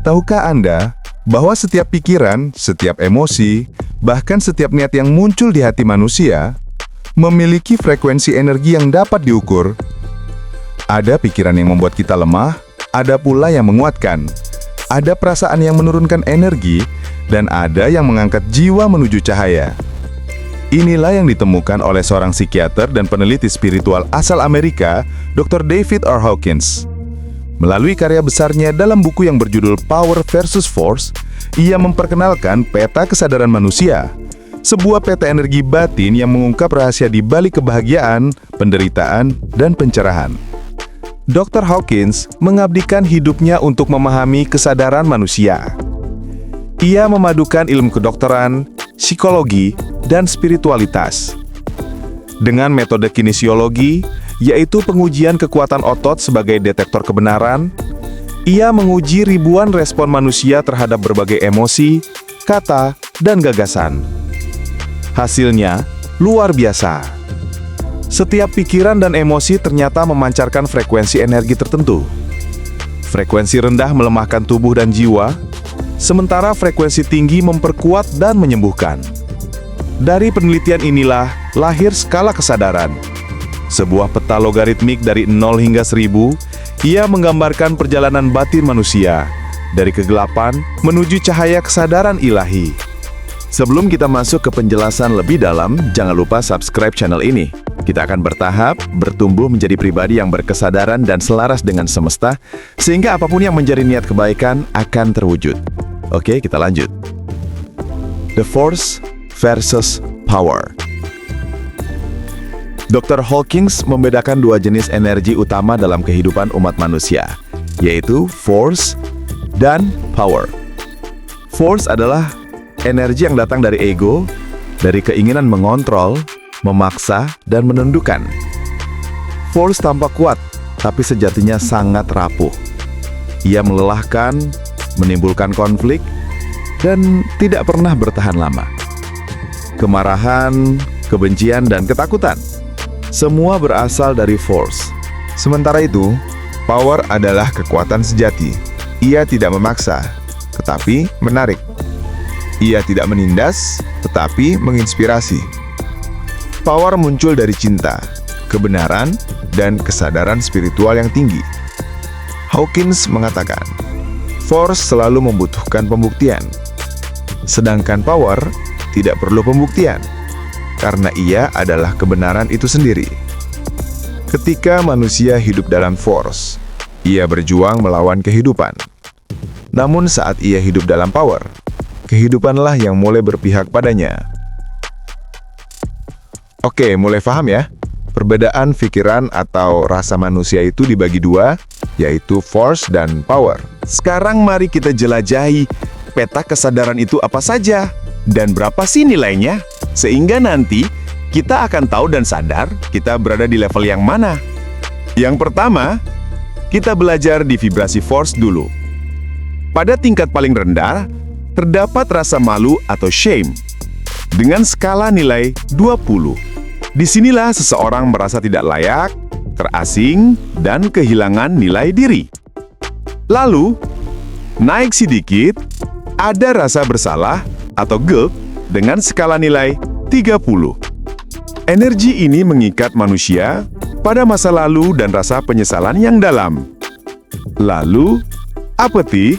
Tahukah Anda bahwa setiap pikiran, setiap emosi, bahkan setiap niat yang muncul di hati manusia memiliki frekuensi energi yang dapat diukur? Ada pikiran yang membuat kita lemah, ada pula yang menguatkan. Ada perasaan yang menurunkan energi, dan ada yang mengangkat jiwa menuju cahaya. Inilah yang ditemukan oleh seorang psikiater dan peneliti spiritual asal Amerika, Dr. David R. Hawkins. Melalui karya besarnya dalam buku yang berjudul Power versus Force, ia memperkenalkan peta kesadaran manusia, sebuah peta energi batin yang mengungkap rahasia di balik kebahagiaan, penderitaan, dan pencerahan. Dr. Hawkins mengabdikan hidupnya untuk memahami kesadaran manusia. Ia memadukan ilmu kedokteran, psikologi, dan spiritualitas. Dengan metode kinesiologi, yaitu pengujian kekuatan otot sebagai detektor kebenaran, ia menguji ribuan respon manusia terhadap berbagai emosi, kata, dan gagasan. Hasilnya luar biasa. Setiap pikiran dan emosi ternyata memancarkan frekuensi energi tertentu. Frekuensi rendah melemahkan tubuh dan jiwa, sementara frekuensi tinggi memperkuat dan menyembuhkan. Dari penelitian inilah lahir skala kesadaran. Sebuah peta logaritmik dari 0 hingga 1000, ia menggambarkan perjalanan batin manusia dari kegelapan menuju cahaya kesadaran ilahi. Sebelum kita masuk ke penjelasan lebih dalam, jangan lupa subscribe channel ini. Kita akan bertahap, bertumbuh menjadi pribadi yang berkesadaran dan selaras dengan semesta, sehingga apapun yang menjadi niat kebaikan akan terwujud. Oke, kita lanjut. The Force versus Power. Dr. Hawkins membedakan dua jenis energi utama dalam kehidupan umat manusia, yaitu Force dan Power. Force adalah energi yang datang dari ego, dari keinginan mengontrol, memaksa, dan menundukkan. Force tampak kuat, tapi sejatinya sangat rapuh. Ia melelahkan, menimbulkan konflik, dan tidak pernah bertahan lama. Kemarahan, kebencian, dan ketakutan, semua berasal dari Force. Sementara itu, Power adalah kekuatan sejati. Ia tidak memaksa, tetapi menarik. Ia tidak menindas, tetapi menginspirasi. Power muncul dari cinta, kebenaran, dan kesadaran spiritual yang tinggi. Hawkins mengatakan, Force selalu membutuhkan pembuktian, sedangkan Power tidak perlu pembuktian, karena ia adalah kebenaran itu sendiri. Ketika manusia hidup dalam Force, ia berjuang melawan kehidupan. Namun saat ia hidup dalam Power, kehidupanlah yang mulai berpihak padanya. Oke, mulai paham ya? Perbedaan pikiran atau rasa manusia itu dibagi dua, yaitu Force dan Power. Sekarang mari kita jelajahi peta kesadaran itu apa saja, dan berapa sih nilainya, sehingga nanti kita akan tahu dan sadar kita berada di level yang mana. Yang pertama, kita belajar di vibrasi Force dulu. Pada tingkat paling rendah, terdapat rasa malu atau shame, dengan skala nilai 20. Disinilah seseorang merasa tidak layak, terasing, dan kehilangan nilai diri. Lalu, naik sedikit, ada rasa bersalah atau guilt dengan skala nilai 30. Energi ini mengikat manusia pada masa lalu dan rasa penyesalan yang dalam. Lalu, apathy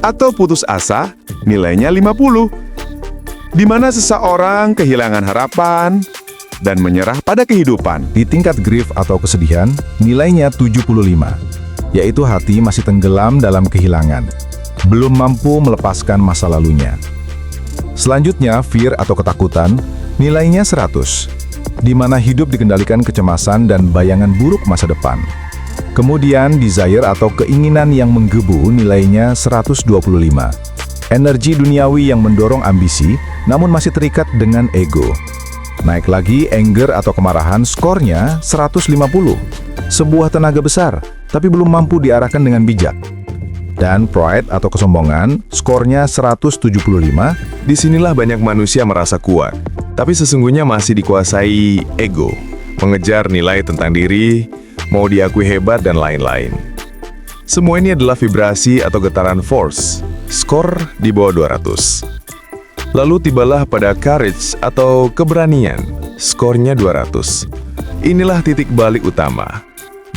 atau putus asa nilainya 50, di mana seseorang kehilangan harapan dan menyerah pada kehidupan. Di tingkat grief atau kesedihan, nilainya 75, yaitu hati masih tenggelam dalam kehilangan, belum mampu melepaskan masa lalunya. Selanjutnya, fear atau ketakutan, nilainya 100, di mana hidup dikendalikan kecemasan dan bayangan buruk masa depan. Kemudian, desire atau keinginan yang menggebu, nilainya 125. Energi duniawi yang mendorong ambisi, namun masih terikat dengan ego. Naik lagi, anger atau kemarahan, skornya 150. Sebuah tenaga besar, tapi belum mampu diarahkan dengan bijak. Dan pride atau kesombongan, skornya 175. Disinilah banyak manusia merasa kuat, tapi sesungguhnya masih dikuasai ego, mengejar nilai tentang diri, mau diakui hebat, dan lain-lain. Semua ini adalah vibrasi atau getaran force, skor di bawah 200. Lalu tibalah pada courage atau keberanian, skornya 200. Inilah titik balik utama.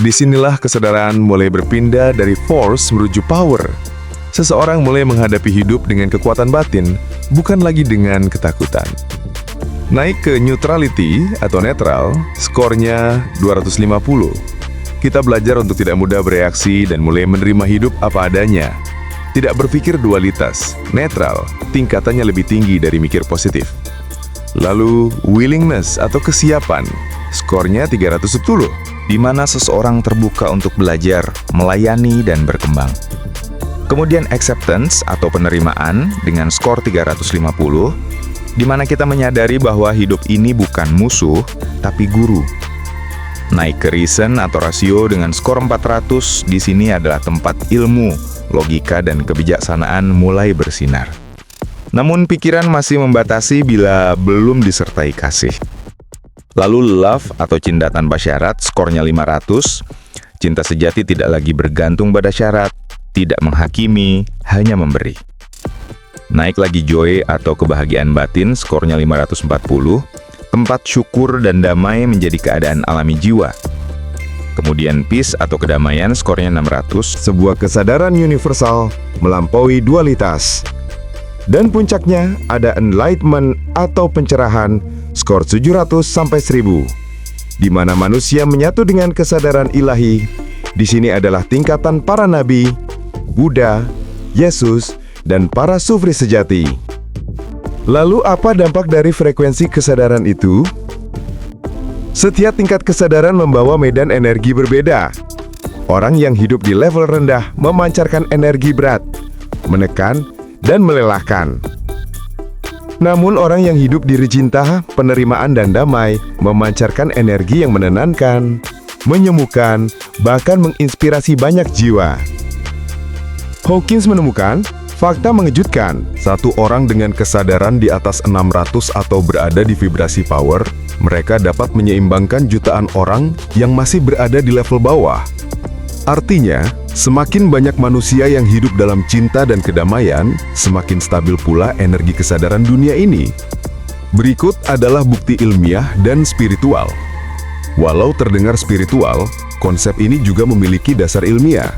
Disinilah kesadaran mulai berpindah dari force menuju power. Seseorang mulai menghadapi hidup dengan kekuatan batin, bukan lagi dengan ketakutan. Naik ke neutrality atau netral, skornya 250. Kita belajar untuk tidak mudah bereaksi dan mulai menerima hidup apa adanya. Tidak berpikir dualitas, netral, tingkatannya lebih tinggi dari mikir positif. Lalu, willingness atau kesiapan, skornya 310. Di mana seseorang terbuka untuk belajar, melayani, dan berkembang. Kemudian acceptance atau penerimaan dengan skor 350, di mana kita menyadari bahwa hidup ini bukan musuh, tapi guru. Naik ke reason atau rasio dengan skor 400, di sini adalah tempat ilmu, logika, dan kebijaksanaan mulai bersinar. Namun pikiran masih membatasi bila belum disertai kasih. Lalu love atau cinta tanpa syarat, skornya 500. Cinta sejati tidak lagi bergantung pada syarat, tidak menghakimi, hanya memberi. Naik lagi joy atau kebahagiaan batin, skornya 540. Tempat syukur dan damai menjadi keadaan alami jiwa. Kemudian peace atau kedamaian, skornya 600. Sebuah kesadaran universal melampaui dualitas. Dan puncaknya ada enlightenment atau pencerahan, skor 700 sampai 1000. Di mana manusia menyatu dengan kesadaran ilahi. Di sini adalah tingkatan para nabi, Buddha, Yesus, dan para sufri sejati. Lalu apa dampak dari frekuensi kesadaran itu? Setiap tingkat kesadaran membawa medan energi berbeda. Orang yang hidup di level rendah memancarkan energi berat, menekan, dan melelahkan. Namun orang yang hidup di cinta, penerimaan, dan damai memancarkan energi yang menenangkan, menyembuhkan, bahkan menginspirasi banyak jiwa. Hawkins menemukan fakta mengejutkan, satu orang dengan kesadaran di atas 600 atau berada di vibrasi power, mereka dapat menyeimbangkan jutaan orang yang masih berada di level bawah. Artinya, semakin banyak manusia yang hidup dalam cinta dan kedamaian, semakin stabil pula energi kesadaran dunia ini. Berikut adalah bukti ilmiah dan spiritual. Walau terdengar spiritual, konsep ini juga memiliki dasar ilmiah.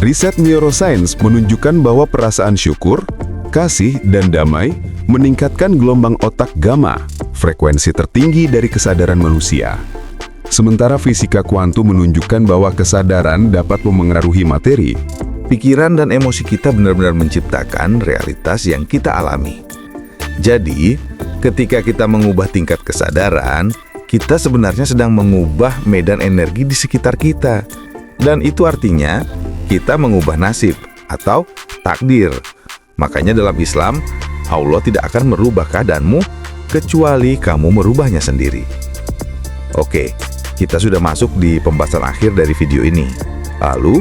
Riset neuroscience menunjukkan bahwa perasaan syukur, kasih, dan damai meningkatkan gelombang otak gamma, frekuensi tertinggi dari kesadaran manusia. Sementara fisika kuantum menunjukkan bahwa kesadaran dapat memengaruhi materi. Pikiran dan emosi kita benar-benar menciptakan realitas yang kita alami. Jadi, ketika kita mengubah tingkat kesadaran, kita sebenarnya sedang mengubah medan energi di sekitar kita. Dan itu artinya, kita mengubah nasib atau takdir. Makanya dalam Islam, Allah tidak akan merubah keadaanmu kecuali kamu merubahnya sendiri. Oke, kita sudah masuk di pembahasan akhir dari video ini. Lalu,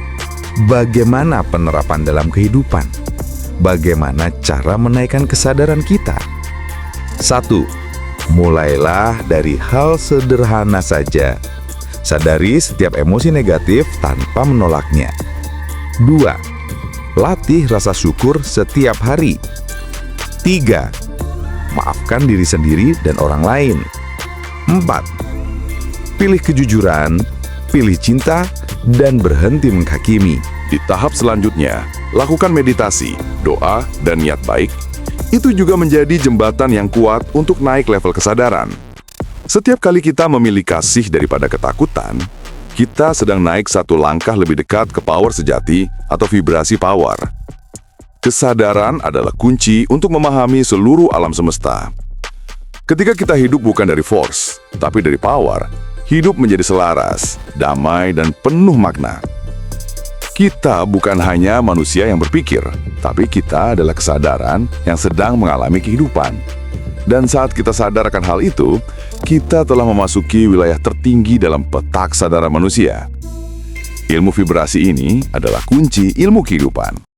bagaimana penerapan dalam kehidupan? Bagaimana cara menaikkan kesadaran kita? 1. Mulailah dari hal sederhana saja. Sadari setiap emosi negatif tanpa menolaknya. 2. Latih rasa syukur setiap hari. 3. Maafkan diri sendiri dan orang lain. 4. Pilih kejujuran, pilih cinta, dan berhenti menghakimi. Di tahap selanjutnya, lakukan meditasi, doa, dan niat baik. Itu juga menjadi jembatan yang kuat untuk naik level kesadaran. Setiap kali kita memilih kasih daripada ketakutan, kita sedang naik satu langkah lebih dekat ke power sejati atau vibrasi power. Kesadaran adalah kunci untuk memahami seluruh alam semesta. Ketika kita hidup bukan dari force, tapi dari power, hidup menjadi selaras, damai, dan penuh makna. Kita bukan hanya manusia yang berpikir, tapi kita adalah kesadaran yang sedang mengalami kehidupan. Dan saat kita sadar akan hal itu, kita telah memasuki wilayah tertinggi dalam peta kesadaran manusia. Ilmu vibrasi ini adalah kunci ilmu kehidupan.